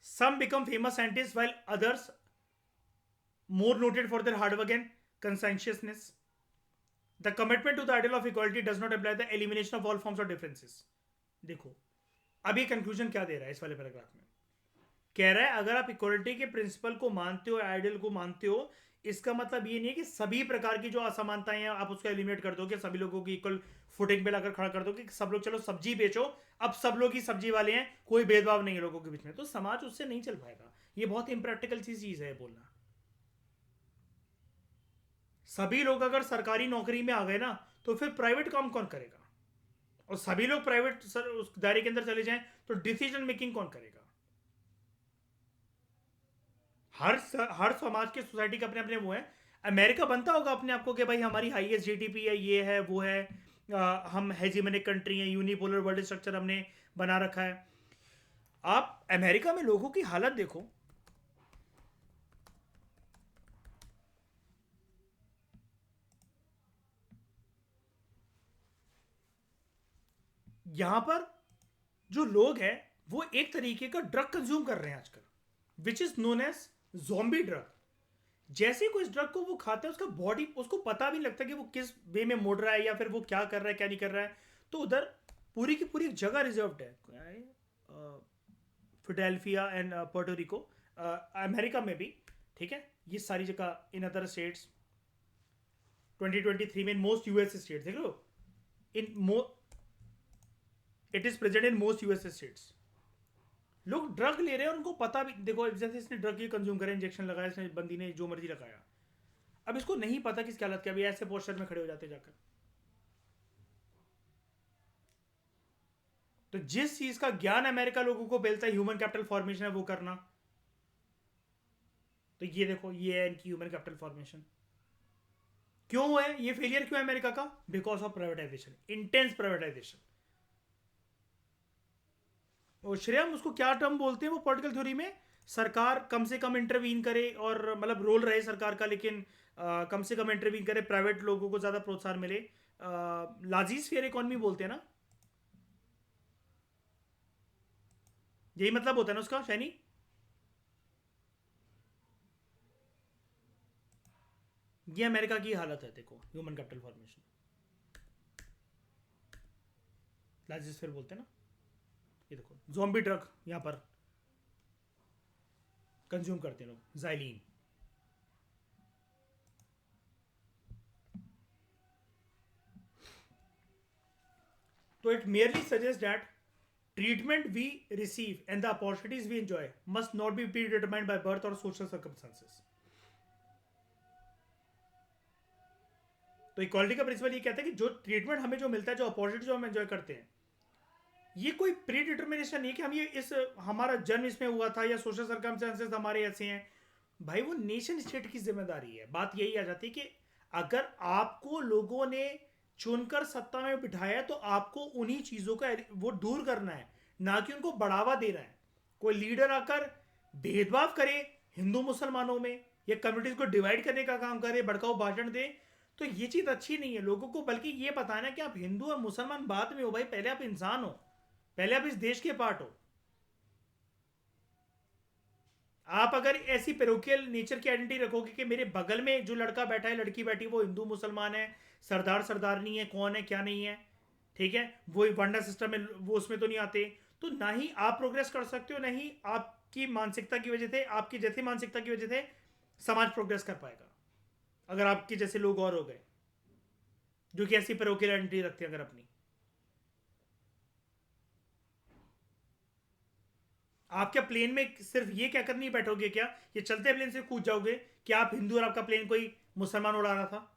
Some become famous scientists while others more noted for their hard work and conscientiousness. The commitment to the ideal of equality does not imply the elimination of all forms of differences. देखो अब ये conclusion क्या दे रहा है इस वाले paragraph में, कह रहा है अगर आप इक्वलिटी के प्रिंसिपल को मानते हो, आइडियल को मानते हो, इसका मतलब ये नहीं है कि सभी प्रकार की जो असमानताएं हैं आप उसको एलिमिनेट कर दो, कि सभी लोगों की इक्वल फुटिंग पे लाकर खड़ा कर दो, कि सब लोग चलो सब्जी बेचो, अब सब लोग ही सब्जी वाले हैं, कोई भेदभाव नहीं है लोगों के बीच में, तो समाज उससे नहीं चल पाएगा। ये बहुत इम्प्रैक्टिकल सी चीज है बोलना। सभी लोग अगर सरकारी नौकरी में आ गए ना, तो फिर प्राइवेट काम कौन करेगा? और सभी लोग प्राइवेट उस दायरे के अंदर चले जाएं तो डिसीजन मेकिंग कौन करेगा? हर समाज के सोसाइटी के अपने अपने वो है। अमेरिका बनता होगा अपने आप को कि भाई हमारी हाईएस्ट जीडीपी है, ये है वो है, हम हेजिमोनिक कंट्री है, यूनिपोलर वर्ल्ड स्ट्रक्चर हमने बना रखा है। आप अमेरिका में लोगों की हालत देखो, यहां पर जो लोग हैं वो एक तरीके का ड्रग कंज्यूम कर रहे हैं आजकल, which is known as zombie drug. जैसे ही कोई इस ड्रग को वो खाता है, उसका बॉडी, उसको पता भी नहीं लगता कि वो किस वे में मुड़ रहा है या फिर वो क्या कर रहा है क्या नहीं कर रहा है। तो उधर पूरी की पूरी एक जगह रिजर्व्ड है, फिडेल्फिया एंड पोर्टोरिको, अमेरिका में भी, ठीक है, ये सारी जगह इन अदर स्टेट्स। 2023 में इन मोस्ट यूएस स्टेट्स देख लो, इन मो it is present in most US states. लोग ड्रग ले रहे हैं और उनको पता भी, देखो जैसे इसने ड्रग ही कंज्यूम करा, इंजेक्शन लगाया इसने, बंदी ने जो मर्जी लगाया, अब इसको नहीं पता किसकी हालत क्या, अभी ऐसे पोस्टर में खड़े हो जाते जाकर। तो जिस चीज का ज्ञान अमेरिका लोगों को मिलता है, ह्यूमन कैपिटल फॉर्मेशन है वो करना, तो ये देखो ये है इनकी ह्यूमन कैपिटल फॉर्मेशन। क्यों है ये फेलियर, क्यों है अमेरिका का? Because of privatisation, intense privatisation. और श्रेयम उसको क्या टर्म बोलते हैं वो पॉलिटिकल थ्योरी में, सरकार कम से कम इंटरवीन करे, और मतलब रोल रहे सरकार का, लेकिन कम से कम इंटरवीन करे, प्राइवेट लोगों को ज्यादा प्रोत्साहन मिले, लाजीज फेयर इकोनॉमी बोलते हैं ना, यही मतलब होता है ना उसका शैनी। ये अमेरिका की हालत है देखो, ह्यूमन कैपिटल फॉर्मेशन, लाजीज फेयर बोलते हैं ना। ये देखो ज़ॉम्बी ड्रग यहां पर कंज्यूम करते हैं लोग, जाइलिन। तो it merely suggests that treatment we receive and the opportunities we enjoy must not be predetermined by birth or social circumstances. तो इक्वालिटी का प्रिंसिपल ये कहता है कि जो ट्रीटमेंट हमें जो मिलता है, जो अपॉर्चुनिटी जो हम एंजॉय करते हैं, ये कोई प्री डिटर्मिनेशन नहीं है कि हम ये इस हमारा जन्म इसमें हुआ था या सोशल सर्कमस्टेंसेस हमारे ऐसे हैं। भाई वो नेशन स्टेट की जिम्मेदारी है। बात यही आ जाती है कि अगर आपको लोगों ने चुनकर सत्ता में बिठाया तो आपको उन्हीं चीजों का वो दूर करना है, ना कि उनको बढ़ावा देना है। कोई लीडर आकर भेदभाव करे हिंदू मुसलमानों में या कम्युनिटीज को डिवाइड करने का काम करे, भड़काऊ भाषण दे, तो ये चीज अच्छी नहीं है लोगों को। बल्कि ये बताना है कि आप हिंदू और मुसलमान बाद में हो भाई, पहले आप इंसान हो, पहले आप इस देश के पार्ट हो। आप अगर ऐसी पेरोकियल नेचर की आइडेंटिटी रखोगे कि मेरे बगल में जो लड़का बैठा है, लड़की बैठी, वो हिंदू मुसलमान है, सरदार सरदारनी है, कौन है क्या नहीं है, ठीक है, वो वंडा सिस्टम में वो उसमें तो नहीं आते, तो ना ही आप प्रोग्रेस कर सकते हो, ना ही आपकी मानसिकता की वजह से, आपकी जैसी मानसिकता की वजह से समाज प्रोग्रेस कर पाएगा। अगर आपके जैसे लोग और हो गए जो कि ऐसी पेरोकियल आइडेंटिटी रखते हैं अगर अपनी। आप क्या प्लेन में सिर्फ ये क्या करने बैठोगे क्या, ये चलते प्लेन से कूद जाओगे कि आप हिंदू और आपका प्लेन कोई मुसलमान उड़ा रहा था?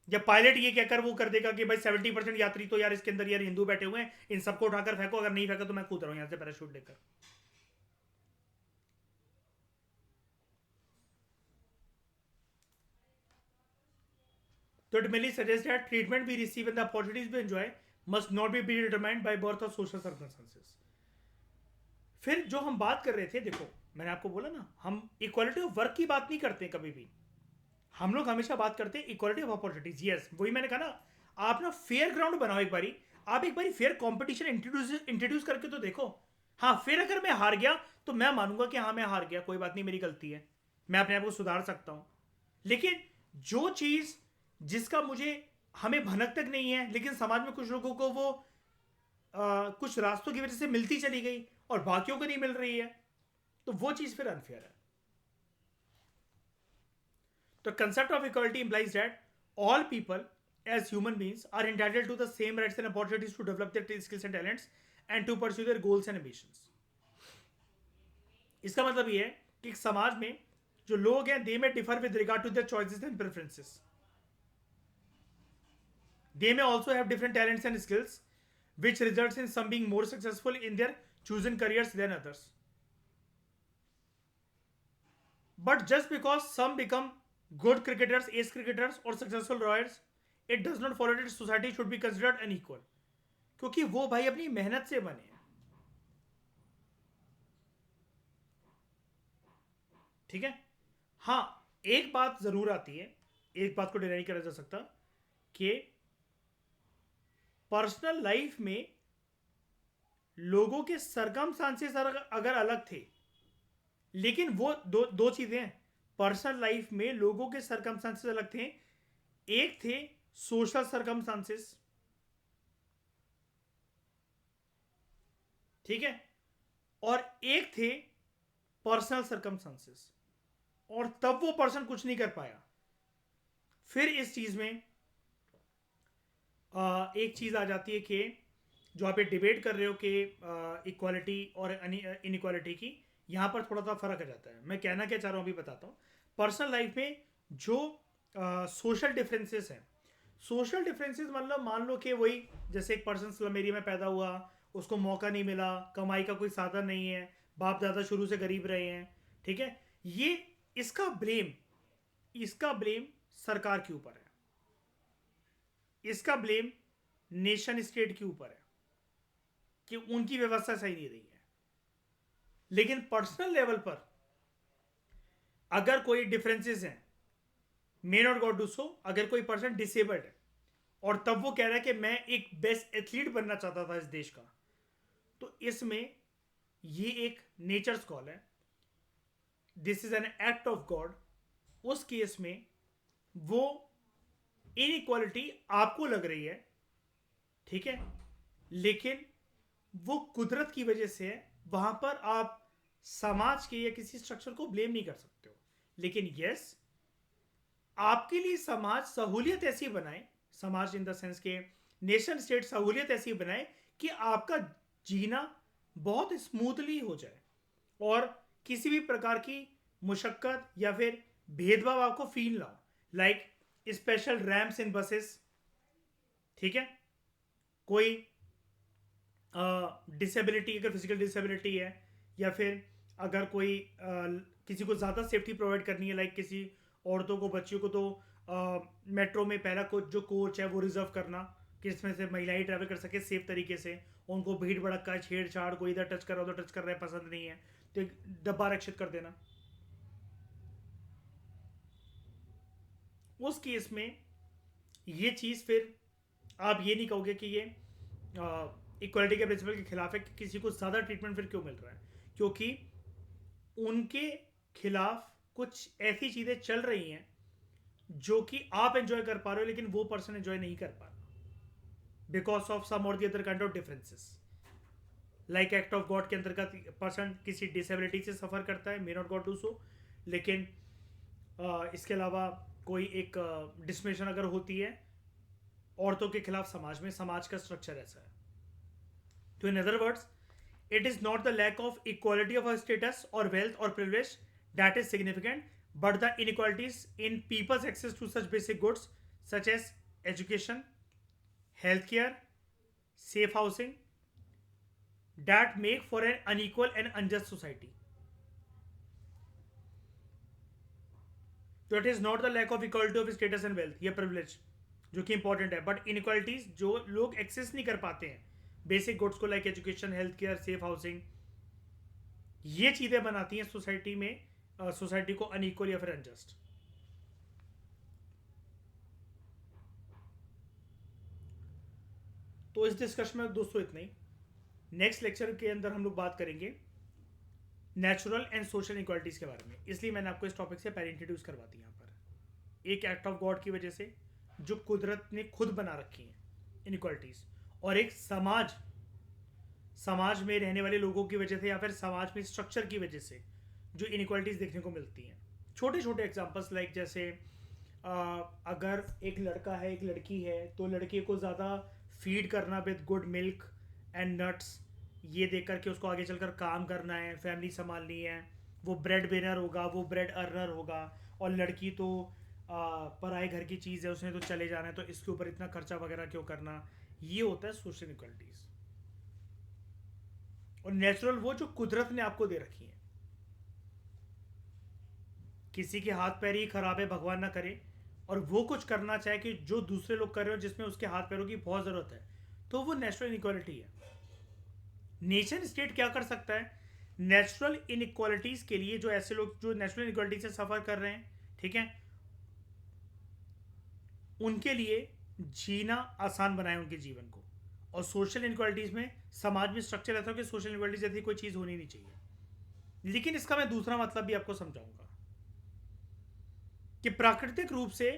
या पायलट ये क्या कर वो कर देगा कि भाई 70% यात्री तो यार इसके अंदर यार हिंदू बैठे हुए हैं, इन सबको उठाकर फेंको, अगर नहीं फेंका तो मैं कूद रहा हूं यहां से पैराशूट लेकर। तो it merely suggests that treatment we receive and the opportunities we enjoy must not be predetermined by birth or social circumstances. फिर जो हम बात कर रहे थे, देखो मैंने आपको बोला ना, हम इक्वालिटी ऑफ वर्क की बात नहीं करते कभी भी, हम लोग हमेशा बात करते हैं इक्वालिटी ऑफ अपॉर्चुनिटीज। यस, वही मैंने कहा ना, आप ना फेयर ग्राउंड बनाओ एक बारी, आप एक बारी फेयर कंपटीशन इंट्रोड्यूस करके तो देखो। हाँ, फिर अगर मैं हार गया तो मैं मानूंगा कि हाँ मैं हार गया, कोई बात नहीं, मेरी गलती है, मैं अपने आप को सुधार सकता हूं। लेकिन जो चीज जिसका मुझे हमें भनक तक नहीं है, लेकिन समाज में कुछ लोगों को वो कुछ रास्तों की वजह से मिलती चली गई और बाकियों को नहीं मिल रही है, तो वो चीज फिर अनफेयर है। The concept of equality implies that all people, as human beings, are entitled to the same rights and opportunities to develop their skills and talents and to pursue their goals and ambitions. इसका मतलब ये है कि समाज में जो लोग हैं, they may differ with regard to their choices and preferences. They may also have different talents and skills, which results in some being more successful in their chosen careers than others. But just because some become good cricketers, ace cricketers, or successful lawyers, it does not follow that society should be considered unequal. क्योंकि वो भाई अपनी मेहनत से बने हैं, ठीक है। हाँ, एक बात जरूर आती है, एक बात को डिनाई नहीं करा जा सकता कि पर्सनल लाइफ में लोगों के सरकमस्टांसेस अगर अलग थे, लेकिन वो दो चीजें हैं, पर्सनल लाइफ में लोगों के सरकमस्टांसेस अलग थे, एक थे सोशल सरकमस्टांसेस, ठीक है, और एक थे पर्सनल सरकमस्टांसेस, और तब वो पर्सन कुछ नहीं कर पाया। फिर इस चीज में एक चीज आ जाती है कि जो आप ये डिबेट कर रहे हो कि इक्वालिटी और इनइक्वालिटी की, यहां पर थोड़ा सा फर्क आ जाता है। मैं कहना क्या चाह रहा हूं अभी बताता हूं। पर्सनल लाइफ में जो सोशल डिफरेंसेस हैं, सोशल डिफरेंसेस मतलब मान लो कि वही जैसे एक पर्सन स्लम एरिया में पैदा हुआ, उसको मौका नहीं मिला, कमाई का कोई साधन नहीं है, बाप दादा शुरू से गरीब रहे हैं, ठीक है, ये इसका ब्लेम सरकार के ऊपर है, इसका ब्लेम नेशन स्टेट के ऊपर है कि उनकी व्यवस्था सही नहीं रही है। लेकिन पर्सनल लेवल पर अगर कोई डिफरेंसेस हैं, may not got do so, अगर कोई पर्सन डिसेबल्ड है और तब वो कह रहा है कि मैं एक बेस्ट एथलीट बनना चाहता था इस देश का, तो इसमें ये एक नेचर्स कॉल है, this is an act of God. उस केस में वो इनइक्वालिटी आपको लग रही है, ठीक है, लेकिन वो कुदरत की वजह से है, वहां पर आप समाज के या किसी स्ट्रक्चर को ब्लेम नहीं कर सकते हो। लेकिन यस, आपके लिए समाज सहूलियत ऐसी बनाए, समाज इन द सेंस के नेशन स्टेट सहूलियत ऐसी बनाए कि आपका जीना बहुत स्मूथली हो जाए और किसी भी प्रकार की मुशक्कत या फिर भेदभाव आपको फील ना हो। लाइक स्पेशल रैम्प्स इन बसेस, ठीक है, कोई डिसेबिलिटी, अगर फिजिकल डिसेबिलिटी है, या फिर अगर कोई किसी को ज़्यादा सेफ्टी प्रोवाइड करनी है, लाइक किसी औरतों को, बच्चियों को, तो मेट्रो में पहला जो कोच है वो रिजर्व करना कि इसमें से महिलाएं ट्रैवल कर सके सेफ तरीके से, उनको भीड़ भड़का, छेड़छाड़, कोई इधर टच कर रहा है उधर टच कर रहा है पसंद नहीं है तो एक डब्बा आरक्षित कर देना। उस केस में ये चीज़ फिर आप ये नहीं कहोगे कि ये इक्वालिटी के प्रिंसिपल के खिलाफ है कि किसी को ज़्यादा ट्रीटमेंट फिर क्यों मिल रहा है, क्योंकि उनके खिलाफ कुछ ऐसी चीज़ें चल रही हैं जो कि आप एंजॉय कर पा रहे हो लेकिन वो पर्सन एंजॉय नहीं कर पा रहा बिकॉज ऑफ सम और the other kind of differences. Like act of God के अंतर्गत पर्सन किसी डिसेबिलिटी से सफ़र करता है, may not God do so, लेकिन इसके अलावा कोई एक डिस्क्रिमिनेशन अगर होती है औरतों के खिलाफ समाज में, समाज का स्ट्रक्चर ऐसा है, तो in other words, it is not the lack of equality of a status or wealth or privilege that is significant, but the inequalities in people's access to such basic goods such as education, healthcare, safe housing that make for an unequal and unjust society. So it is not the lack of equality of status and wealth या privilege जो कि important है, but inequalities जो लोग access नहीं कर पाते हैं बेसिक गुड्स को, like education, health care, safe housing, ये चीजें बनाती हैं सोसाइटी में सोसाइटी को अनइक्वल या फिर अनजस्ट. तो इस डिस्कशन में दोस्तों इतना ही. नेक्स्ट लेक्चर के अंदर हम लोग बात करेंगे नेचुरल एंड सोशल इनइक्वालिटीज के बारे में. इसलिए मैंने आपको इस टॉपिक से पहले इंट्रोड्यूस करवा दी. यहाँ पर एक एक्ट ऑफ गॉड की वजह से जो कुदरत ने खुद बना रखी हैं इनइक्वालिटीज, और एक समाज में रहने वाले लोगों की वजह से या फिर समाज में स्ट्रक्चर की वजह से जो इनइक्वालिटीज देखने को मिलती हैं. छोटे छोटे एग्जांपल्स लाइक जैसे अगर एक लड़का है एक लड़की है तो लड़के को ज़्यादा फीड करना with good milk and nuts, ये देख करके उसको आगे चलकर काम करना है, फैमिली संभालनी है, वो ब्रेड बेनर होगा, वो ब्रेड अर्नर होगा, और लड़की तो पराए घर की चीज़ है, उसने तो चले जाना है, तो इसके ऊपर इतना खर्चा वगैरह क्यों करना. ये होता है सोशल इनइक्वालिटीज. और नेचुरल वो जो कुदरत ने आपको दे रखी है. किसी के हाथ पैर ही खराब है, भगवान ना करे, और वो कुछ करना चाहे कि जो दूसरे लोग कर रहे हो जिसमें उसके हाथ पैरों की बहुत ज़रूरत है, तो वो नेचुरल इनइक्वालिटी है. नेशन स्टेट क्या कर सकता है? नेचुरल इनइक्वालिटीज के लिए जो ऐसे लोग जो नेचुरल इनइक्वालिटी से सफ़र कर रहे हैं, ठीक है, उनके लिए जीना आसान बनाए उनके जीवन को. और सोशल इनइक्वालिटीज में समाज में स्ट्रक्चर ऐसा हो कि सोशल इनइक्वालिटीज जैसी कोई चीज़ होनी नहीं चाहिए. लेकिन इसका मैं दूसरा मतलब भी आपको समझाऊंगा कि प्राकृतिक रूप से,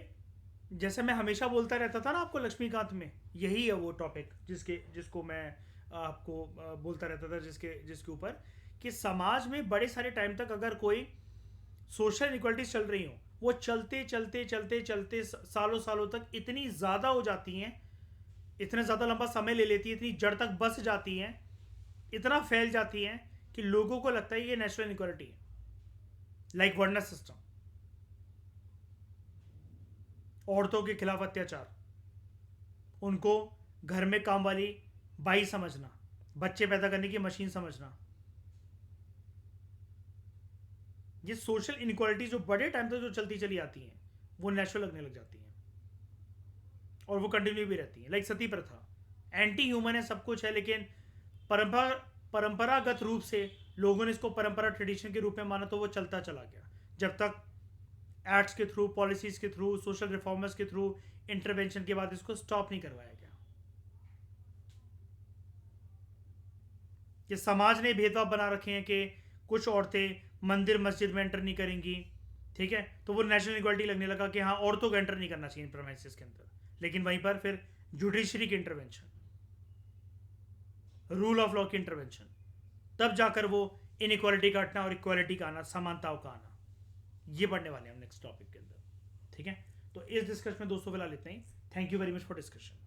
जैसे मैं हमेशा बोलता रहता था ना आपको लक्ष्मीकांत में, यही है वो टॉपिक जिसको मैं आपको बोलता रहता था, जिसके ऊपर कि समाज में बड़े सारे टाइम तक अगर कोई सोशल इनइक्वालिटीज चल रही हो, वो चलते चलते चलते चलते सालों सालों तक इतनी ज़्यादा हो जाती हैं, इतना ज़्यादा लंबा समय ले लेती है, इतनी जड़ तक बस जाती हैं, इतना फैल जाती हैं कि लोगों को लगता है ये नेचुरल इनइक्वालिटी है. लाइक वर्ना सिस्टम, औरतों के खिलाफ अत्याचार, उनको घर में काम वाली बाई समझना, बच्चे पैदा करने की मशीन समझना, ये सोशल इनइक्वालिटी जो बड़े टाइम तक जो चलती चली आती हैं वो नेचुरल लगने लग जाती हैं और वो कंटिन्यू भी रहती हैं. लाइक सती प्रथा, एंटी ह्यूमन है, सब कुछ है, लेकिन परंपरागत रूप से लोगों ने इसको परंपरा ट्रेडिशन के रूप में माना, तो वो चलता चला गया जब तक एक्ट्स के थ्रू, पॉलिसीज के थ्रू, सोशल रिफॉर्मर्स के थ्रू इंटरवेंशन के बाद इसको स्टॉप नहीं करवाया गया. कि समाज ने भेदभाव बना रखे हैं कि कुछ औरतें मंदिर मस्जिद में एंटर नहीं करेंगी, ठीक है, तो वो नेशनल इक्वालिटी लगने लगा कि हाँ औरतों को एंटर नहीं करना चाहिए प्रेमाइसेस के अंदर. लेकिन वहीं पर फिर जुडिशरी की इंटरवेंशन, रूल ऑफ लॉ की इंटरवेंशन, तब जाकर वो इनइक्वालिटी का हटना और इक्वालिटी का आना, समानताओं का आना, ये पढ़ने वाले हैं हम नेक्स्ट टॉपिक के अंदर. ठीक है, तो इस डिस्कशन में दोस्तों फिलहाल इतना ही. Thank you very much for discussion.